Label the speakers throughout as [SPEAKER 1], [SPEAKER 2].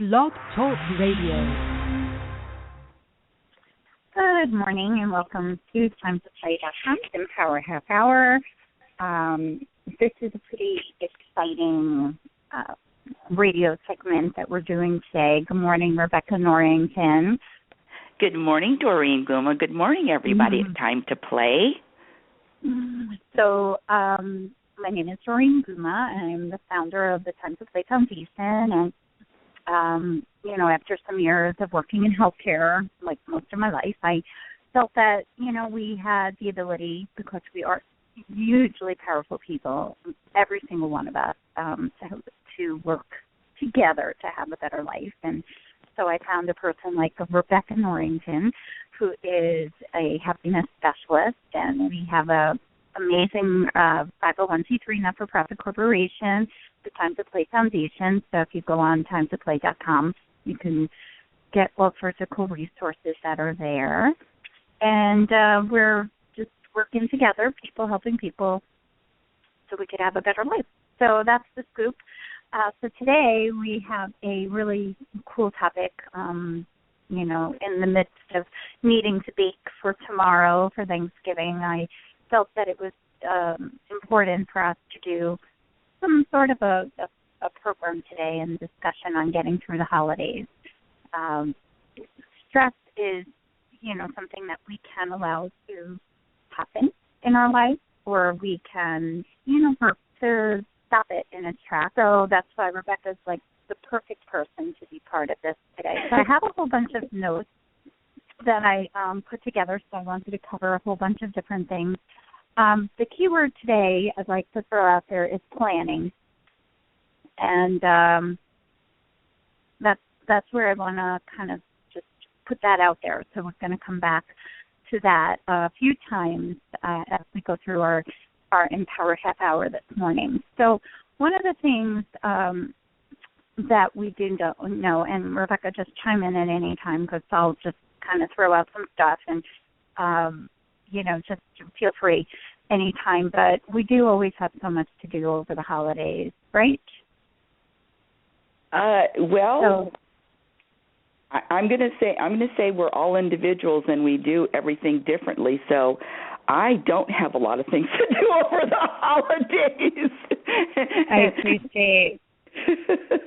[SPEAKER 1] Blog Talk Radio.
[SPEAKER 2] Good morning and welcome to TimeToPlay.com's Empower Half Hour. This is a pretty exciting radio segment that we're doing today. Good morning, Rebecca Norrington.
[SPEAKER 3] Good morning, Doreen Guma. Good morning, everybody. It's time to play.
[SPEAKER 2] So, my name is Doreen Guma. I'm the founder of the Time to Play Foundation, and after some years of working in healthcare, like most of my life, I felt that, we had the ability, because we are hugely powerful people, every single one of us, to work together to have a better life. And so I found a person like Rebecca Norrington, who is a happiness specialist, and we have a amazing 501c3 not-for-profit corporation, the Time to Play Foundation. So if you go on timetoplay.com, you can get all sorts of cool resources that are there. And we're just working together, people helping people, so we could have a better life. So that's the scoop. So today we have a really cool topic, in the midst of needing to bake for tomorrow for Thanksgiving. I felt that it was important for us to do some sort of a program today and discussion on getting through the holidays. Stress is, something that we can allow to happen in our life, or we can, work to stop it in its tracks. So that's why Rebecca's like the perfect person to be part of this today. So I have a whole bunch of notes that I put together, so I wanted to cover a whole bunch of different things. The key word today I'd like to throw out there is planning. And that's where I want to kind of just put that out there. So we're going to come back to that a few times as we go through our Empower Half Hour this morning. So one of the things that we do know, and Rebecca, just chime in at any time because I'll just kind of throw out some stuff and, just feel free anytime. But we do always have so much to do over the holidays, right?
[SPEAKER 3] I'm going to say we're all individuals and we do everything differently. So I don't have a lot of things to do over the holidays.
[SPEAKER 2] I appreciate.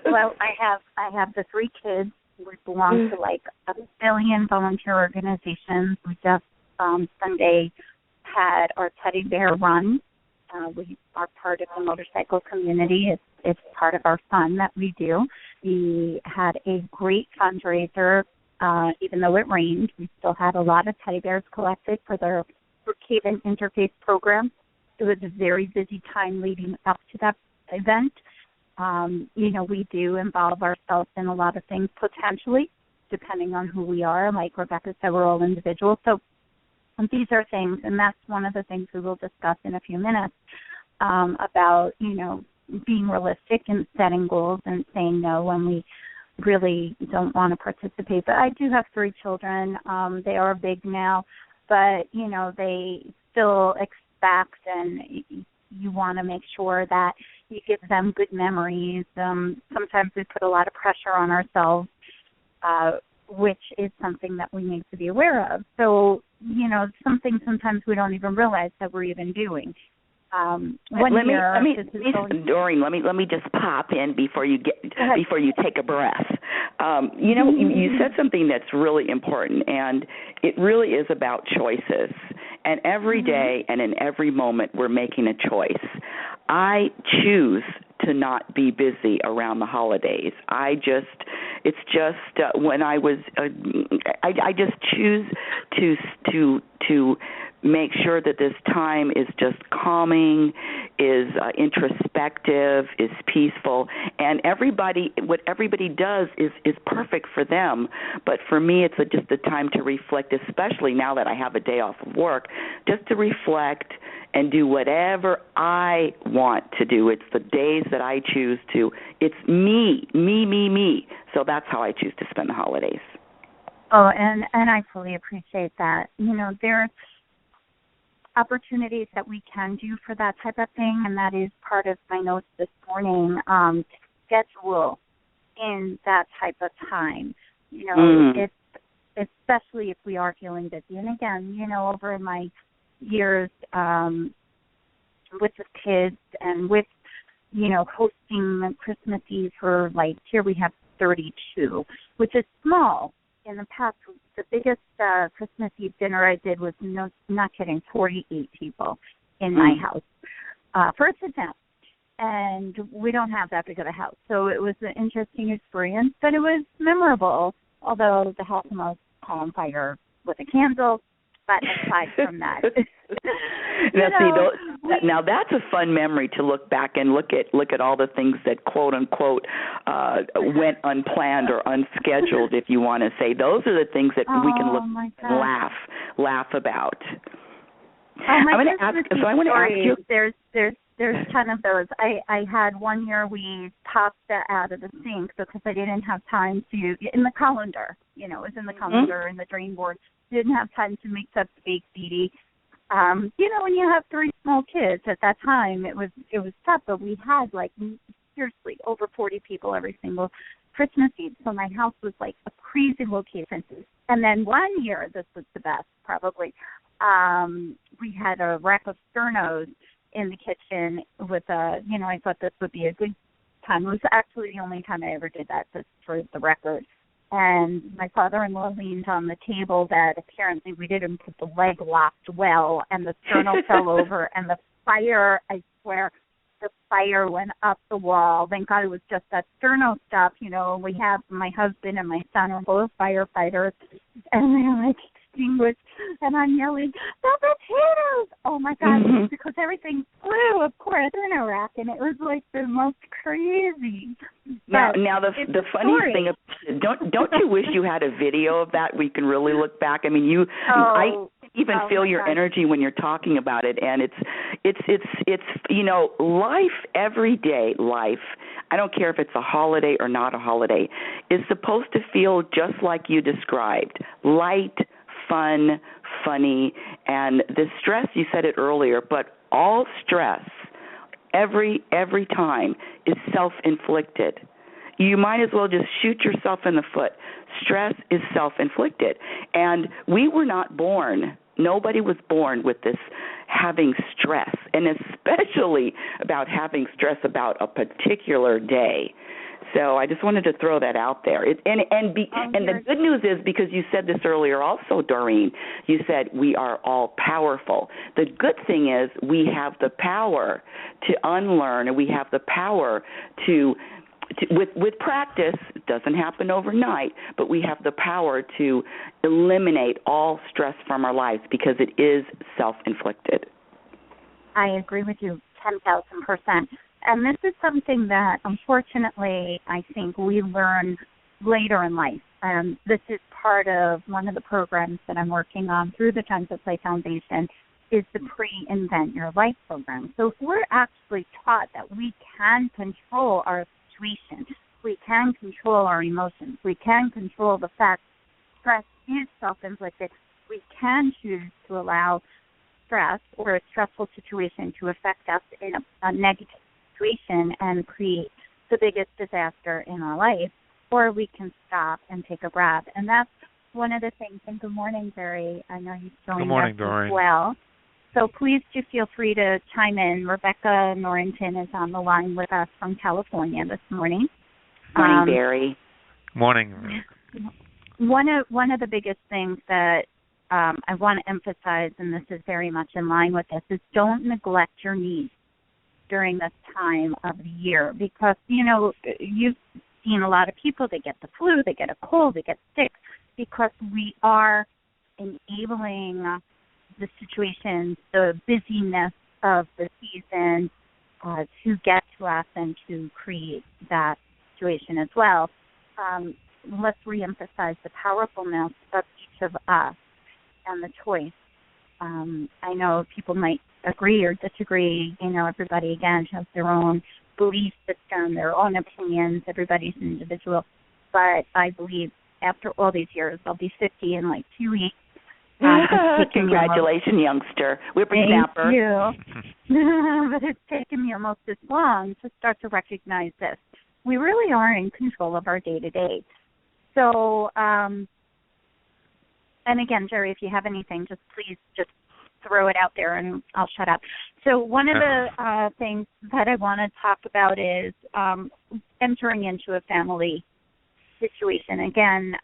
[SPEAKER 2] Well, I have the 3 kids. We belong to like a billion volunteer organizations. We just Sunday had our teddy bear run. We are part of the motorcycle community. It's part of our fun that we do. We had a great fundraiser. Even though it rained, we still had a lot of teddy bears collected for their Brookhaven Interfaith program. It was a very busy time leading up to that event. We do involve ourselves in a lot of things potentially, depending on who we are. Like Rebecca said, we're all individuals. So these are things, and that's one of the things we will discuss in a few minutes about, being realistic and setting goals and saying no when we really don't want to participate. But I do have 3 children. They are big now, but, they still expect, and you want to make sure that you give them good memories. Sometimes we put a lot of pressure on ourselves, which is something that we need to be aware of. So, something sometimes we don't even realize that we're even doing.
[SPEAKER 3] Doreen, let me just pop in before you take a breath. You said something that's really important, and it really is about choices. And every day and in every moment, we're making a choice. I choose to not be busy around the holidays. I just choose to make sure that this time is just calming, is introspective, is peaceful, and what everybody does is perfect for them. But for me, it's just a time to reflect, especially now that I have a day off of work, just to reflect and do whatever I want to do. It's the days that I choose to. It's me. So that's how I choose to spend the holidays.
[SPEAKER 2] Oh, and I fully appreciate that. There's opportunities that we can do for that type of thing, and that is part of my notes this morning. Schedule in that type of time. You know, it's especially if we are feeling busy. And again, you know, over my years with the kids and with, you know, hosting Christmas Eve for, like, here we have 32, which is small. In the past, the biggest Christmas Eve dinner I did was, not kidding, 48 people in my house for a sit-down. And we don't have that big of a house. So it was an interesting experience, but it was memorable, although the house was on fire with a candle. But aside from that,
[SPEAKER 3] now that's a fun memory to look back and look at all the things that quote unquote went unplanned or unscheduled. If you want to say, those are the things that we can look and laugh about. I want to ask you.
[SPEAKER 2] There's a ton of those. I had one year we pasta out of the sink because I didn't have time to, in the colander, you know, it was in the colander in the drain board. Didn't have time to mix up the baked ziti. You know, when you have 3 small kids at that time, it was tough, but we had, like, seriously over 40 people every single Christmas Eve. So my house was like a crazy location. And then one year, this was the best probably, we had a rack of sternos in the kitchen with you know, I thought this would be a good time. It was actually the only time I ever did that, just for the record. And my father-in-law leaned on the table that apparently we didn't put the leg locked well, and the sterno fell over, and the fire, I swear, the fire went up the wall. Thank God it was just that sterno stuff. You know, we have my husband and my son are both firefighters, and they're like extinguished, and I'm yelling, the potatoes! Oh my God, because everything flew, of course, in a rack, and it was like the most crazy.
[SPEAKER 3] Now the funny thing, don't you wish you had a video of that? We can really look back. I mean, I even feel your energy when you're talking about it, and it's you know, life, everyday life, I don't care if it's a holiday or not a holiday, is supposed to feel just like you described, light, fun, funny, and the stress, you said it earlier, but all stress every time is self-inflicted. You might as well just shoot yourself in the foot. Stress is self-inflicted. And we were not born, nobody was born with this having stress, and especially about having stress about a particular day. So I just wanted to throw that out there. And the good news is, because you said this earlier also, Doreen, you said we are all powerful. The good thing is we have the power to unlearn, and we have the power to with practice, it doesn't happen overnight, but we have the power to eliminate all stress from our lives because it is self-inflicted.
[SPEAKER 2] I agree with you 10,000%. And this is something that, unfortunately, I think we learn later in life. This is part of one of the programs that I'm working on through the Times of Play Foundation, is the Pre-Invent Your Life program. So if we're actually taught that we can control our situation, we can control our emotions, we can control the fact stress is self-inflicted, we can choose to allow stress or a stressful situation to affect us in a negative situation and create the biggest disaster in our life, or we can stop and take a breath. And that's one of the things. And good morning, Barry. I know you're joining us as well. So please do feel free to chime in. Rebecca Norrington is on the line with us from California this morning.
[SPEAKER 3] Morning, Barry.
[SPEAKER 4] Morning.
[SPEAKER 2] One of the biggest things that I want to emphasize, and this is very much in line with this, is don't neglect your needs during this time of the year, because, you know, you've seen a lot of people, they get the flu, they get a cold, they get sick, because we are enabling the situations, the busyness of the season to get to us and to create that situation as well. Let's reemphasize the powerfulness of each of us and the choice. I know people might agree or disagree. You know, everybody, again, has their own belief system, their own opinions. Everybody's an individual. But I believe after all these years, I'll be 50 in like 2 weeks.
[SPEAKER 3] Congratulations, youngster. Whippersnapper.
[SPEAKER 2] Thank you. But it's taken me almost this long to start to recognize this. we really are in control of our day-to-day. So, and again, Jerry, if you have anything, just please just throw it out there and I'll shut up. So one of the things that I want to talk about is entering into a family situation. Again,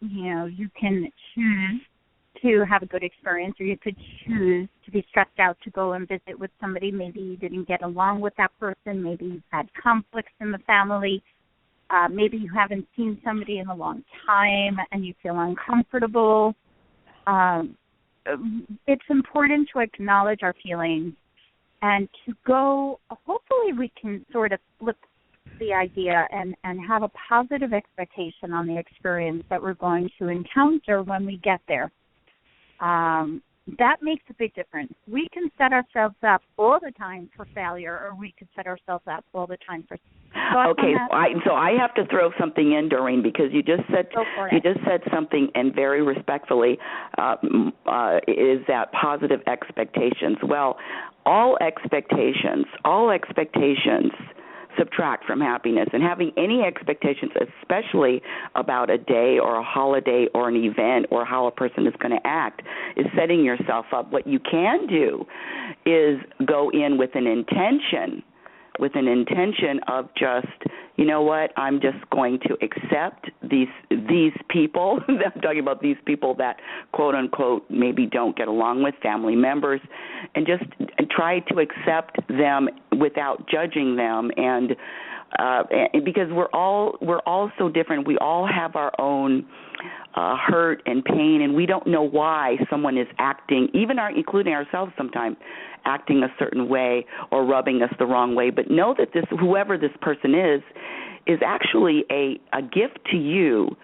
[SPEAKER 2] you can choose to have a good experience, or you could choose to be stressed out to go and visit with somebody. Maybe you didn't get along with that person. Maybe you've had conflicts in the family. Maybe you haven't seen somebody in a long time and you feel uncomfortable. It's important to acknowledge our feelings and to go, hopefully we can sort of flip the idea and have a positive expectation on the experience that we're going to encounter when we get there. That makes a big difference. We can set ourselves up all the time for failure, or we could set ourselves up all the time for success.
[SPEAKER 3] Okay, so I have to throw something in, Doreen, because you just said something, and very respectfully, is that positive expectations. Well, all expectations subtract from happiness, and having any expectations, especially about a day or a holiday or an event or how a person is going to act, is setting yourself up. What you can do is go in with an intention of just, you know what, I'm just going to accept these people. I'm talking about these people that, quote unquote, maybe don't get along with, family members, and just try to accept them without judging them, and because we're all so different. We all have our own hurt and pain, and we don't know why someone is acting, including ourselves sometimes, acting a certain way or rubbing us the wrong way. But know that whoever this person is actually a gift to you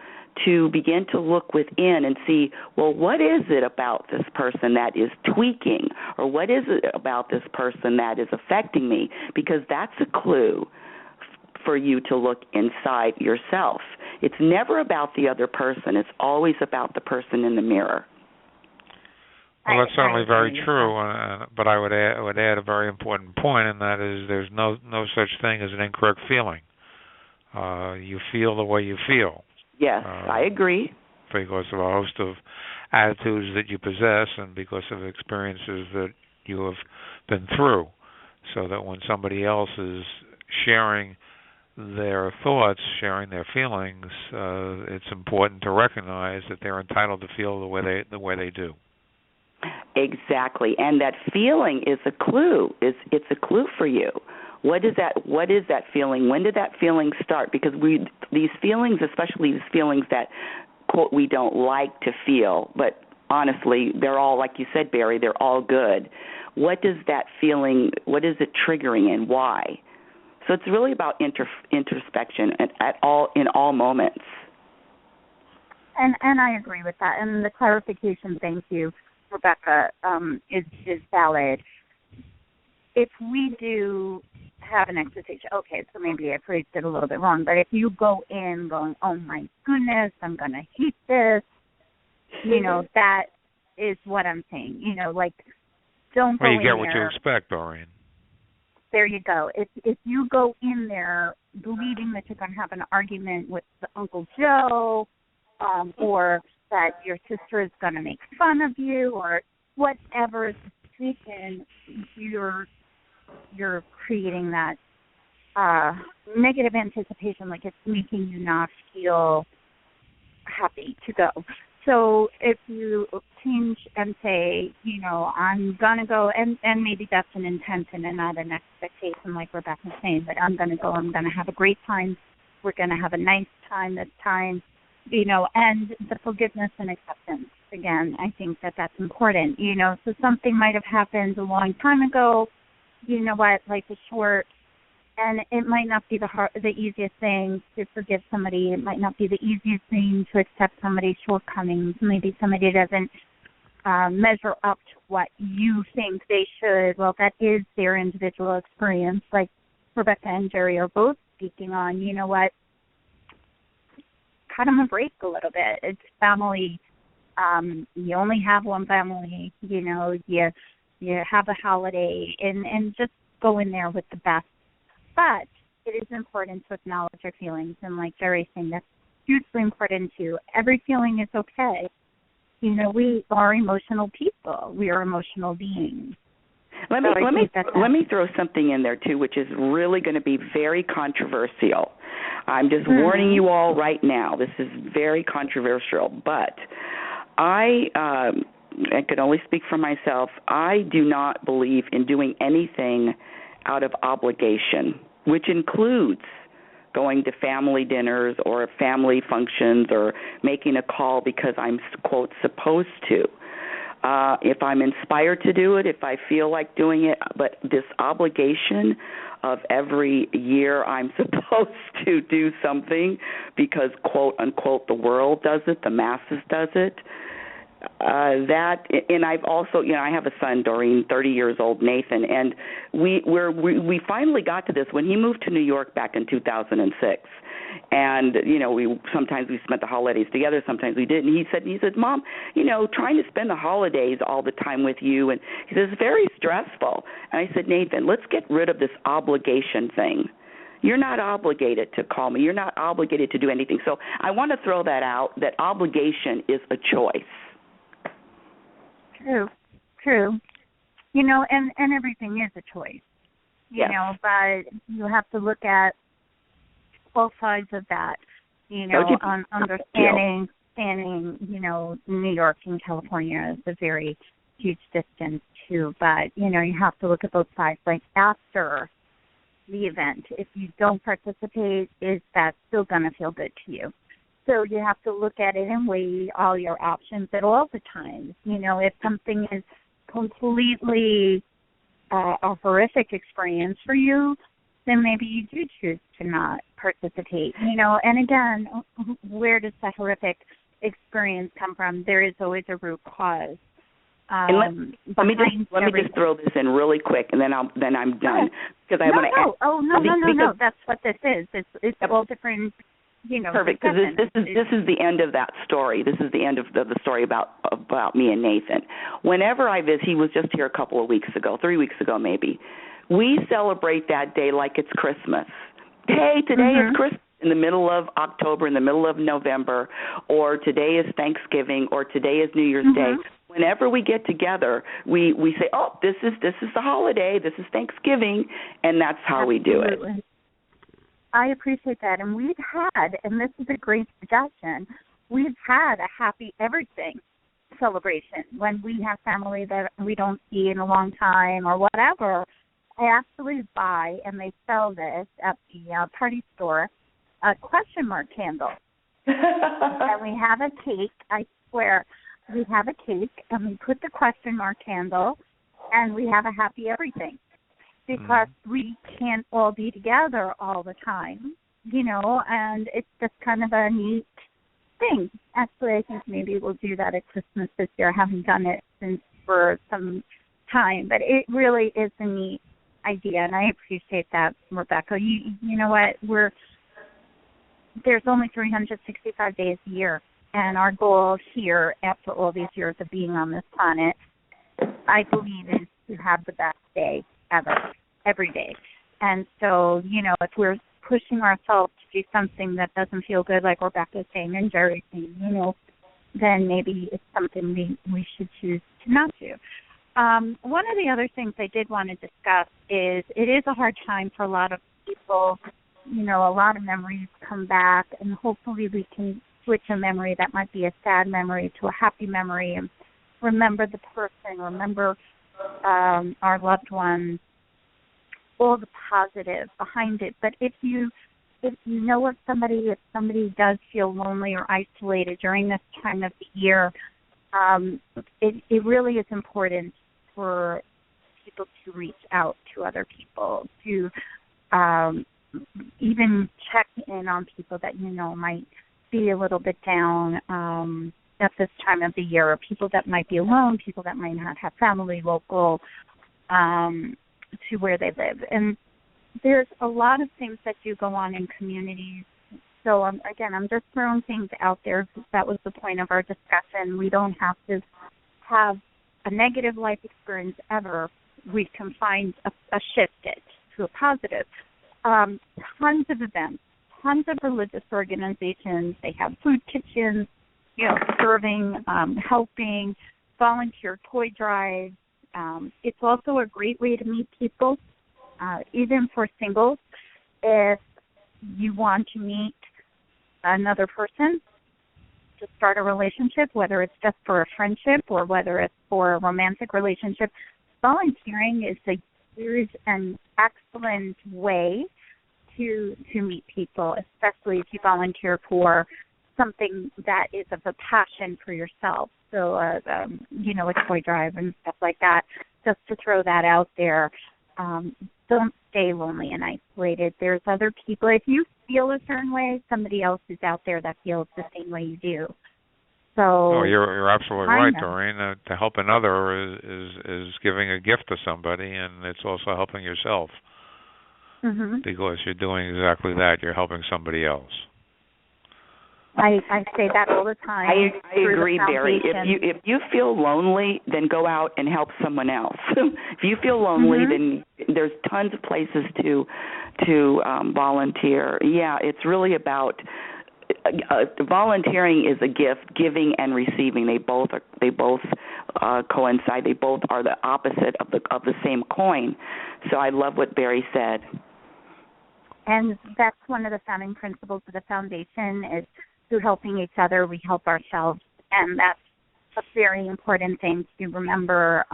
[SPEAKER 3] to begin to look within and see, well, what is it about this person that is tweaking, or what is it about this person that is affecting me? Because that's a clue for you to look inside yourself. It's never about the other person. It's always about the person in the mirror.
[SPEAKER 4] Well, that's certainly very true, but I would add a very important point, and that is there's no such thing as an incorrect feeling. You feel the way you feel.
[SPEAKER 3] Yes, I agree.
[SPEAKER 4] Because of a host of attitudes that you possess and because of experiences that you have been through, so that when somebody else is sharing their thoughts, sharing their feelings, it's important to recognize that they're entitled to feel the way they do.
[SPEAKER 3] Exactly, and that feeling is a clue. It's a clue for you. What is that feeling? When did that feeling start? Because these feelings, especially these feelings that, quote, we don't like to feel, but honestly, they're all, like you said, Barry, they're all good. What does that feeling, what is it triggering and why? So it's really about introspection in all moments.
[SPEAKER 2] And I agree with that. And the clarification, thank you, Rebecca, is valid. If we do have an expectation, okay, so maybe I phrased it a little bit wrong, but if you go in going, oh my goodness, I'm going to hate this, that is what I'm saying. Don't go in there.
[SPEAKER 4] Well, you get what you expect, Doreen.
[SPEAKER 2] There you go. If you go in there believing that you're going to have an argument with Uncle Joe, or that your sister is going to make fun of you, or whatever the situation, you're creating that negative anticipation, like it's making you not feel happy to go. So if you change and say, I'm going to go, and maybe that's an intention and not an expectation like Rebecca's saying, but I'm going to go, I'm going to have a great time, we're going to have a nice time this time, and the forgiveness and acceptance. Again, I think that's important, so something might have happened a long time ago, you know what, life is short, and it might not be the easiest thing to forgive somebody. It might not be the easiest thing to accept somebody's shortcomings. Maybe somebody doesn't measure up to what you think they should. Well, that is their individual experience. Like Rebecca and Jerry are both speaking on, you know what, cut them a break a little bit. It's family. You only have one family. You have a holiday, and just go in there with the best. But it is important to acknowledge our feelings, and like Jerry's saying, that's hugely important too. Every feeling is okay. You know, we are emotional people. We are emotional beings.
[SPEAKER 3] Let me throw something in there too, which is really going to be very controversial. I'm just warning you all right now. This is very controversial, but I can only speak for myself. I do not believe in doing anything out of obligation, which includes going to family dinners or family functions or making a call because I'm, quote, supposed to. If I'm inspired to do it, if I feel like doing it, but this obligation of every year I'm supposed to do something because, quote, unquote, the world does it, the masses does it, and I've also, you know, I have a son, Doreen, 30 years old, Nathan, and we finally got to this when he moved to New York back in 2006. And, you know, sometimes we spent the holidays together, sometimes we didn't. He said, Mom, you know, trying to spend the holidays all the time with you, and he says, it's very stressful. And I said, Nathan, let's get rid of this obligation thing. You're not obligated to call me. You're not obligated to do anything. So I want to throw that out, that obligation is a choice.
[SPEAKER 2] True. You know, and everything is a choice, you know, but you have to look at both sides of that, you know, understanding, you know, New York and California is a very huge distance too, but, you know, you have to look at both sides. Like after the event, if you don't participate, is that still going to feel good to you? So you have to look at it and weigh all your options at all the times. You know, if something is completely a horrific experience for you, then maybe you do choose to not participate. You know, and again, where does the horrific experience come from? There is always a root cause.
[SPEAKER 3] Let me just throw this in really quick, and then I'm done because I want to.
[SPEAKER 2] No. That's what this is. It's all different. You know,
[SPEAKER 3] perfect, because this is the end of that story. This is the end of the story about me and Nathan. Whenever I visit, he was just here a couple of weeks ago, 3 weeks ago maybe. We celebrate that day like it's Christmas. Hey, today is Christmas in the middle of October, in the middle of November, or today is Thanksgiving, or today is New Year's Day. Whenever we get together, we say, oh, this is the holiday, this is Thanksgiving, and that's how we do it.
[SPEAKER 2] I appreciate that. And we've had, and this is a great suggestion, we've had a happy everything celebration when we have family that we don't see in a long time or whatever. I actually buy, and they sell this at the party store, a question mark candle. And we have a cake, I swear, we have a cake, and we put the question mark candle, and we have a happy everything. Because we can't all be together all the time, you know, and it's just kind of a neat thing. Actually, I think maybe we'll do that at Christmas this year. I haven't done it since for some time, but it really is a neat idea, and I appreciate that, Rebecca. You know what? There's only 365 days a year, and our goal here, after all these years of being on this planet, I believe is to have the best day ever, every day. And so, you know, if we're pushing ourselves to do something that doesn't feel good, like Rebecca's saying and Jerry's saying, you know, then maybe it's something we should choose to not do. One of the other things I did want to discuss is it is a hard time for a lot of people. You know, a lot of memories come back, and hopefully we can switch a memory that might be a sad memory to a happy memory and remember the person, remember our loved ones, all the positive behind it. But if you know of somebody, if somebody does feel lonely or isolated during this time of the year, it really is important for people to reach out to other people, to even check in on people that you know might be a little bit down at this time of the year, or people that might be alone, people that might not have family local to where they live. And there's a lot of things that do go on in communities. So, again, I'm just throwing things out there. That was the point of our discussion. We don't have to have a negative life experience ever. We can find a shift it to a positive. tons of events, tons of religious organizations. They have food kitchens, serving, helping, volunteer toy drives. It's also a great way to meet people, even for singles. If you want to meet another person to start a relationship, whether it's just for a friendship or whether it's for a romantic relationship, volunteering is an excellent way to meet people, especially if you volunteer for something that is of a passion for yourself. So, a toy drive and stuff like that, just to throw that out there. Don't stay lonely and isolated. There's other people. If you feel a certain way, somebody else is out there that feels the same way you do. So,
[SPEAKER 4] you're absolutely right, Doreen. To help another is giving a gift to somebody, and it's also helping yourself.
[SPEAKER 2] Mm-hmm.
[SPEAKER 4] Because you're doing exactly that. You're helping somebody else.
[SPEAKER 2] I say that all the time.
[SPEAKER 3] I agree, Barry. If you feel lonely, then go out and help someone else. If you feel lonely, then there's tons of places to volunteer. Yeah, it's really about volunteering is a gift. Giving and receiving, they both coincide. They both are the opposite of the same coin. So I love what Barry said.
[SPEAKER 2] And that's one of the founding principles of the foundation is through helping each other, we help ourselves. And that's a very important thing to remember.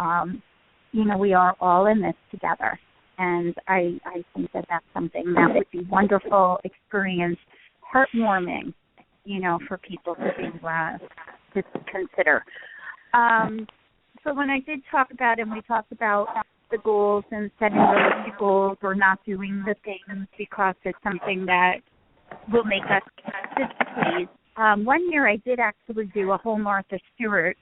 [SPEAKER 2] We are all in this together. And I think that that's something that would be wonderful experience, heartwarming, for people to consider. So when I did talk about, and we talked about the goals and setting realistic goals or not doing the things because it's something that will make us displeased. 1 year I did actually do a whole Martha Stewart,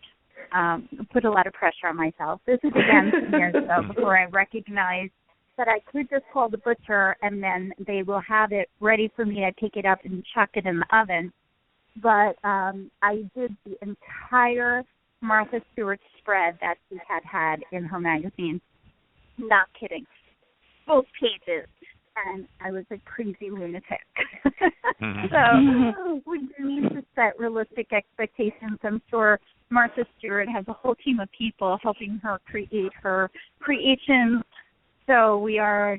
[SPEAKER 2] put a lot of pressure on myself. This is again some years ago before I recognized that I could just call the butcher and then they will have it ready for me to pick it up and chuck it in the oven. But I did the entire Martha Stewart spread that she had in her magazine. Not kidding. Both pages. And I was a crazy lunatic. So we need to set realistic expectations. I'm sure Martha Stewart has a whole team of people helping her create her creations. So we are,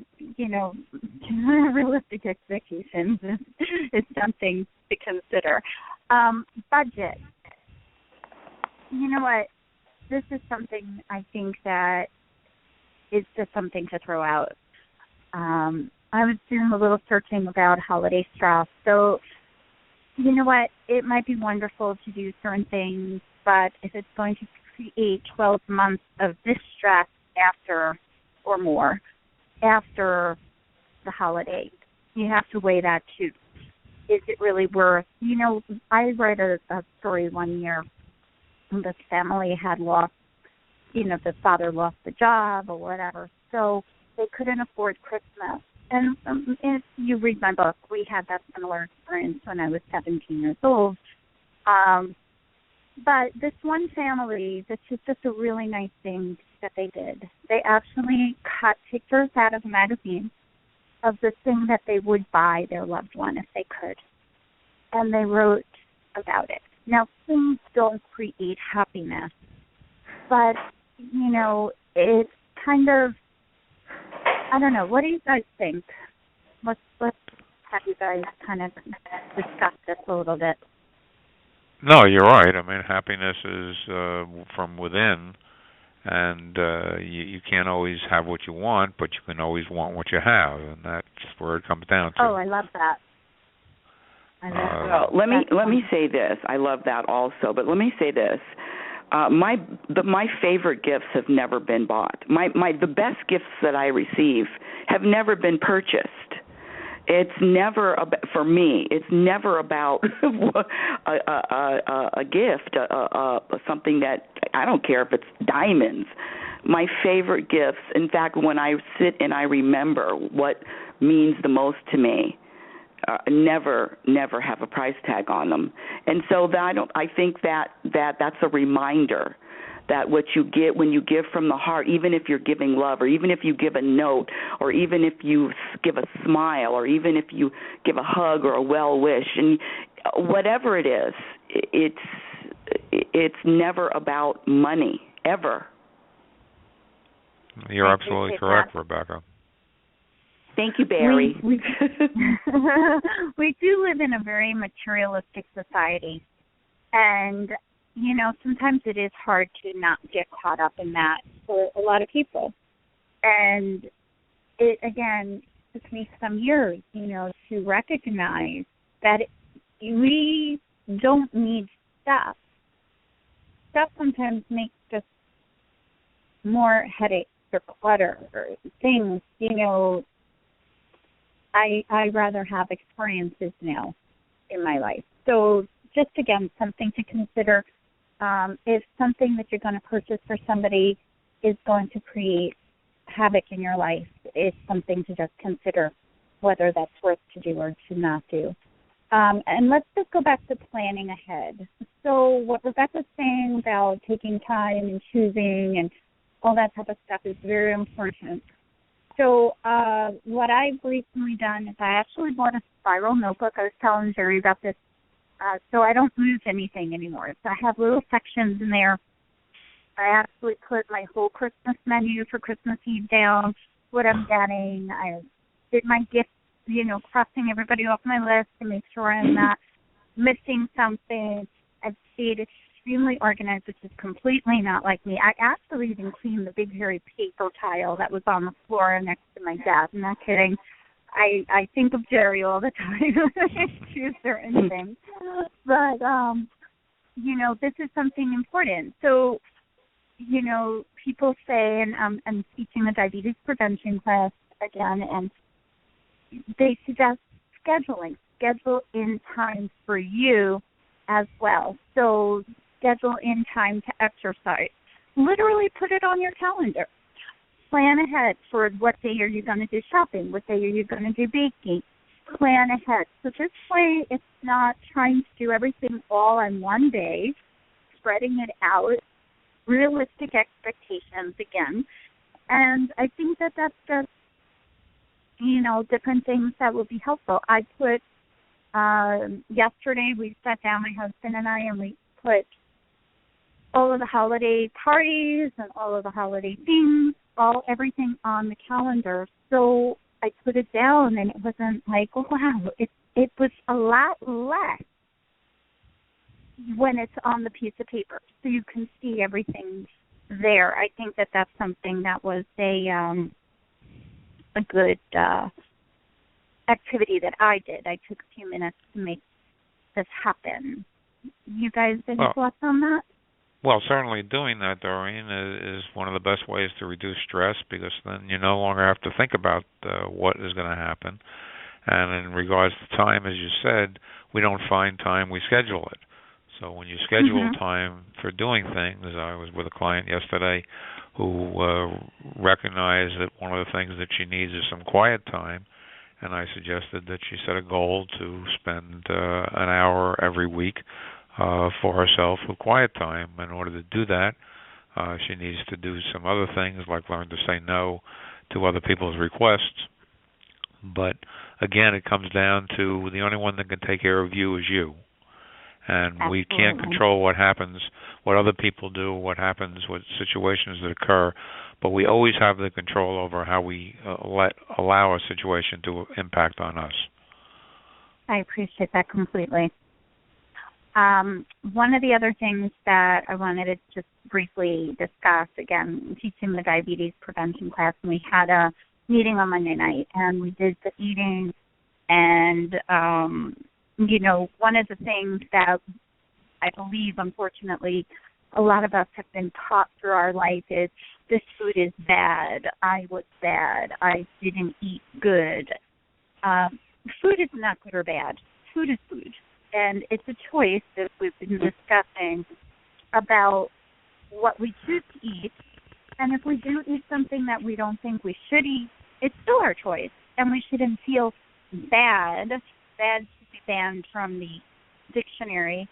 [SPEAKER 2] realistic expectations is something to consider. Budget. You know what? This is something I think that is just something to throw out. I was doing a little searching about holiday stress. So, you know what? It might be wonderful to do certain things, but if it's going to create 12 months of distress after or more after the holiday, you have to weigh that too. Is it really worth? I read a story 1 year. This family had lost, the father lost the job or whatever, so they couldn't afford Christmas. And if you read my book, we had that similar experience when I was 17 years old. But this one family, this is just a really nice thing that they did. They actually cut pictures out of a magazine of the thing that they would buy their loved one if they could. And they wrote about it. Now, things don't create happiness, but, it's kind of, I don't know. What do you guys think? Let's have you guys kind of discuss this a little bit.
[SPEAKER 4] No, you're right. I mean, happiness is from within, and you can't always have what you want, but you can always want what you have, and that's where it comes down to.
[SPEAKER 2] Oh, I love that.
[SPEAKER 3] Well, let me say this. I love that also, but let me say this. My favorite gifts have never been bought. The best gifts that I receive have never been purchased. It's never for me. It's never about a gift, something that I don't care if it's diamonds. My favorite gifts, in fact, when I sit and I remember what means the most to me, never have a price tag on them. And so I think that's a reminder that what you get when you give from the heart, even if you're giving love, or even if you give a note, or even if you give a smile, or even if you give a hug or a well wish, and whatever it is, it's never about money, ever.
[SPEAKER 4] You're absolutely correct, Rebecca.
[SPEAKER 3] Thank you, Barry.
[SPEAKER 2] We do live in a very materialistic society, and sometimes it is hard to not get caught up in that for a lot of people. And it, again, took me some years, to recognize that we don't need stuff. Stuff sometimes makes just more headaches or clutter or things, I'd rather have experiences now in my life. So just, again, something to consider. If something that you're going to purchase for somebody is going to create havoc in your life, it's something to just consider whether that's worth to do or to not do. And let's just go back to planning ahead. So what Rebecca's saying about taking time and choosing and all that type of stuff is very important. So what I've recently done is I actually bought a spiral notebook. I was telling Jerry about this. So I don't lose anything anymore. So I have little sections in there. I actually put my whole Christmas menu for Christmas Eve down, what I'm getting. I did my gifts, crossing everybody off my list to make sure I'm not missing something. I've stayed extremely organized, which is completely not like me. I actually even cleaned the big hairy paper tile that was on the floor next to my desk. I'm not kidding. I think of Jerry all the time when I choose certain things. But, this is something important. So, people say, and I'm teaching the diabetes prevention class again, and they suggest scheduling. Schedule in time for you as well. So schedule in time to exercise. Literally put it on your calendar. Plan ahead for what day are you going to do shopping, what day are you going to do baking. Plan ahead. So this way it's not trying to do everything all on one day, spreading it out, realistic expectations again. And I think that that's just, different things that will be helpful. I put, yesterday we sat down, my husband and I, and we put all of the holiday parties and all of the holiday things, everything on the calendar. So I put it down, and it wasn't like, oh, wow, it was a lot less when it's on the piece of paper, so you can see everything there. I think that that's something that was a good activity that I did. I took a few minutes to make this happen. You guys, any thoughts on that?
[SPEAKER 4] Well, certainly doing that, Doreen, is one of the best ways to reduce stress, because then you no longer have to think about what is going to happen. And in regards to time, as you said, we don't find time, we schedule it. So when you schedule time for doing things, I was with a client yesterday who recognized that one of the things that she needs is some quiet time, and I suggested that she set a goal to spend an hour every week for herself with quiet time. In order to do that, she needs to do some other things, like learn to say no to other people's requests. But again, it comes down to the only one that can take care of you is you. And
[SPEAKER 2] Absolutely.
[SPEAKER 4] We can't control what happens, what other people do, what happens, what situations that occur, but we always have the control over how we allow a situation to impact on us.
[SPEAKER 2] I appreciate that completely. One of the other things that I wanted to just briefly discuss, again, teaching the diabetes prevention class, and we had a meeting on Monday night, and we did the eating, and one of the things that I believe, unfortunately, a lot of us have been taught through our life is this food is bad, I was bad, I didn't eat good. Food is not good or bad. Food is food. And it's a choice that we've been discussing about what we choose to eat. And if we do eat something that we don't think we should eat, it's still our choice. And we shouldn't feel bad. Bad should be banned from the dictionary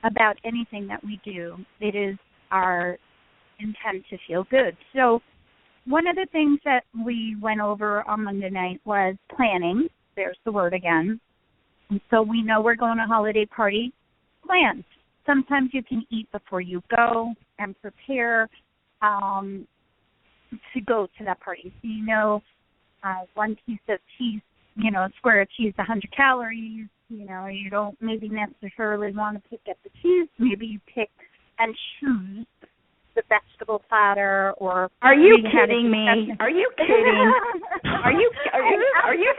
[SPEAKER 2] about anything that we do. It is our intend to feel good. So one of the things that we went over on Monday night was planning. There's the word again. And so we know we're going to a holiday party. Plan. Sometimes you can eat before you go and prepare to go to that party. So you know, one piece of cheese, a square of cheese, 100 calories. You don't maybe necessarily want to pick up the cheese. Maybe you pick and choose the vegetable platter. Or
[SPEAKER 3] are you kidding me? Are you kidding? Are you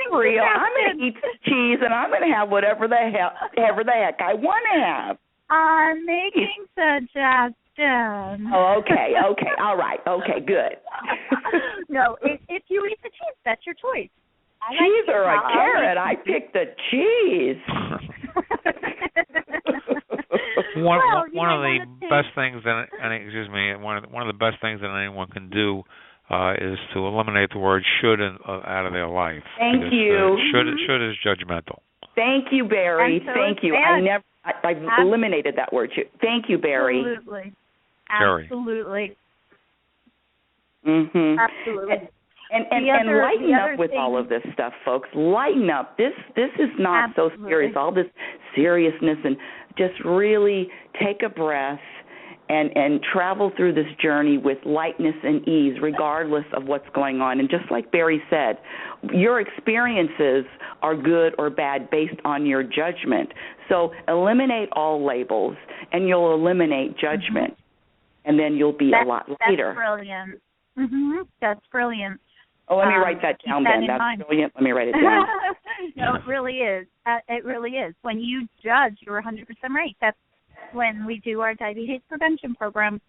[SPEAKER 3] for real? I'm going to eat cheese and I'm going to have whatever the heck I want to have.
[SPEAKER 2] I'm making suggestions.
[SPEAKER 3] Oh, okay, all right, okay, good.
[SPEAKER 2] No, if you eat the cheese, that's your choice.
[SPEAKER 3] Cheese or a carrot? I pick the cheese.
[SPEAKER 4] One of the best things that, one of the best things that anyone can do is to eliminate the word should out of their life.
[SPEAKER 3] Thank you.
[SPEAKER 4] Should is judgmental.
[SPEAKER 3] Thank you, Barry.
[SPEAKER 2] So
[SPEAKER 3] thank you. I've eliminated that word. Thank you, Barry.
[SPEAKER 2] Absolutely.
[SPEAKER 4] Barry.
[SPEAKER 2] Absolutely.
[SPEAKER 3] Mhm.
[SPEAKER 2] Absolutely.
[SPEAKER 3] And lighten up with all of this stuff, folks. Lighten up. This is not so serious. All this seriousness, and just really take a breath and travel through this journey with lightness and ease, regardless of what's going on. And just like Barry said, your experiences are good or bad based on your judgment. So eliminate all labels, and you'll eliminate judgment, and then you'll be a lot lighter.
[SPEAKER 2] That's brilliant. That's brilliant.
[SPEAKER 3] Oh, let me write that down, Ben. That's brilliant. Let me write it down.
[SPEAKER 2] No, it really is. It really is. When you judge, you're 100% right. That's when we do our diabetes prevention program.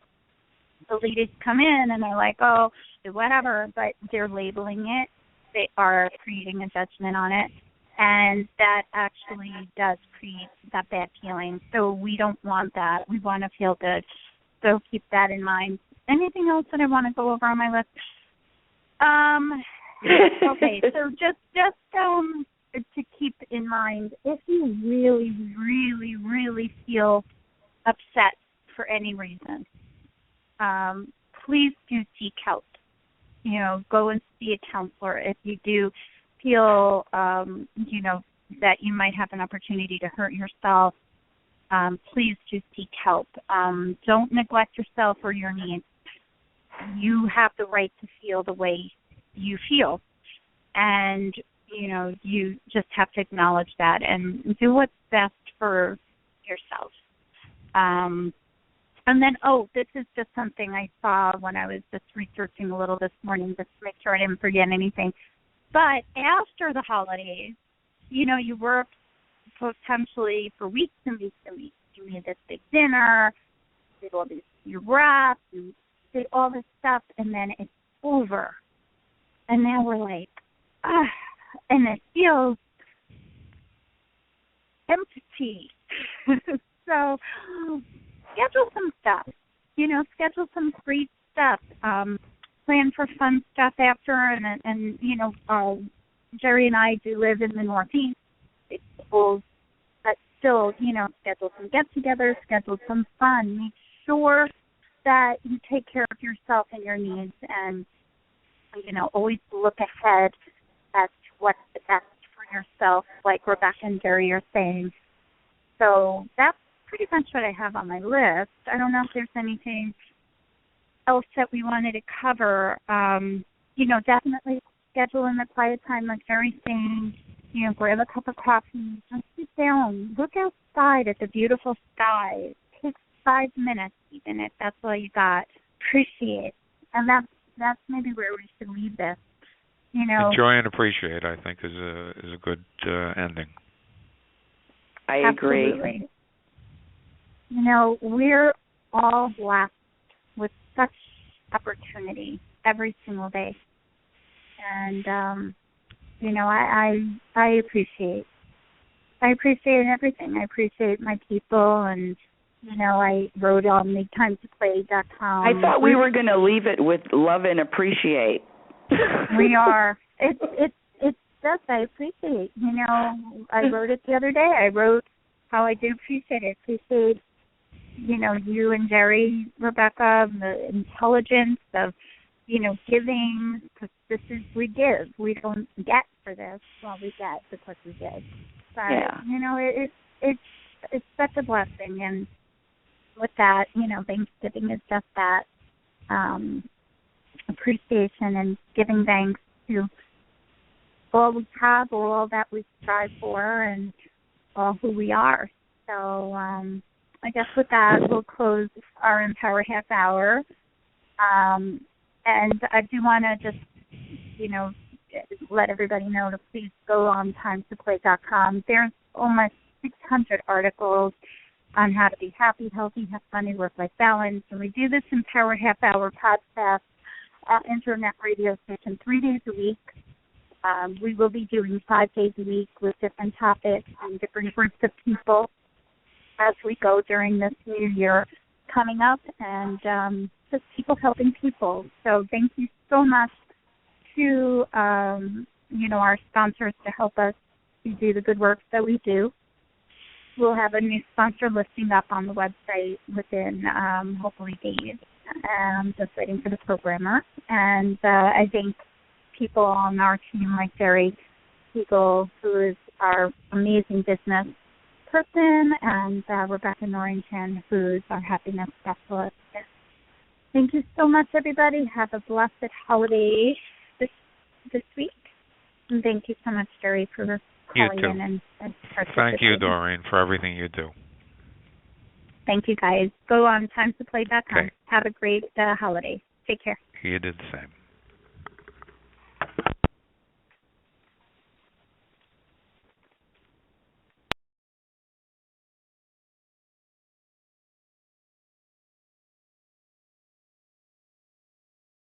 [SPEAKER 2] The ladies come in and they're like, oh, whatever, but they're labeling it. They are creating a judgment on it. And that actually does create that bad feeling. So we don't want that. We want to feel good. So keep that in mind. Anything else that I want to go over on my list? Okay, so just to keep in mind, if you really, really, really feel upset for any reason, please do seek help. Go and see a counselor. If you do feel, that you might have an opportunity to hurt yourself, please do seek help. Don't neglect yourself or your needs. You have the right to feel the way you feel. And, you just have to acknowledge that and do what's best for yourself. And then, this is just something I saw when I was just researching a little this morning, just to make sure I didn't forget anything. But after the holidays, you work potentially for weeks and weeks and weeks. You made this big dinner, did all these, you wrap, you did all this stuff, and then it's over. And now we're like, and it feels empty. So schedule some stuff, schedule some great stuff. Plan for fun stuff after, and Jerry and I do live in the Northeast, but still, schedule some get-togethers, schedule some fun. Make sure that you take care of yourself and your needs, and always look ahead as to what's the best for yourself, like Rebecca and Jerry are saying. So that's pretty much what I have on my list. I don't know if there's anything else that we wanted to cover. Definitely schedule in the quiet time, like Jerry's saying. Grab a cup of coffee, just sit down, look outside at the beautiful sky. Take 5 minutes, even if that's all you got. Appreciate, and that's maybe where we should leave this.
[SPEAKER 4] Enjoy and appreciate, I think, is a good ending.
[SPEAKER 3] I agree.
[SPEAKER 2] Absolutely. We're all blessed with such opportunity every single day, and I appreciate everything. I appreciate my people, and I wrote on MakeTimeToPlay.com.
[SPEAKER 3] I thought we were going to leave it with love and appreciate.
[SPEAKER 2] We are. It's just, I appreciate. I wrote it the other day. I wrote how I do appreciate it. Appreciate you and Jerry, Rebecca, the intelligence of, giving, because we give. We don't get for this. Well, we get because we give. But, it's such a blessing. And with that, Thanksgiving is just that appreciation and giving thanks to all we have, all that we strive for, and all who we are. So I guess with that, we'll close our Empower Half Hour. And I do want to just, let everybody know to please go on timetoplay.com. There's almost 600 articles on how to be happy, healthy, have fun, and work-life balance. And we do this Empower Half Hour podcast internet radio station 3 days a week. We will be doing 5 days a week with different topics and different groups of people as we go during this new year coming up, and just people helping people. So thank you so much to, our sponsors to help us to do the good work that we do. We'll have a new sponsor listing up on the website within, hopefully, days. Just waiting for the programmer. And I thank people on our team like Jerry Siegel, who is our amazing business person, and Rebecca Norrington, who's our happiness specialist. Thank you so much, everybody. Have a blessed holiday this week. And thank you so much, Jerry, for calling in and participating.
[SPEAKER 4] Thank you, Doreen, for everything you do.
[SPEAKER 2] Thank you, guys. Go on timetoplay.com.
[SPEAKER 4] Okay.
[SPEAKER 2] Have a great holiday. Take care.
[SPEAKER 4] You did the same.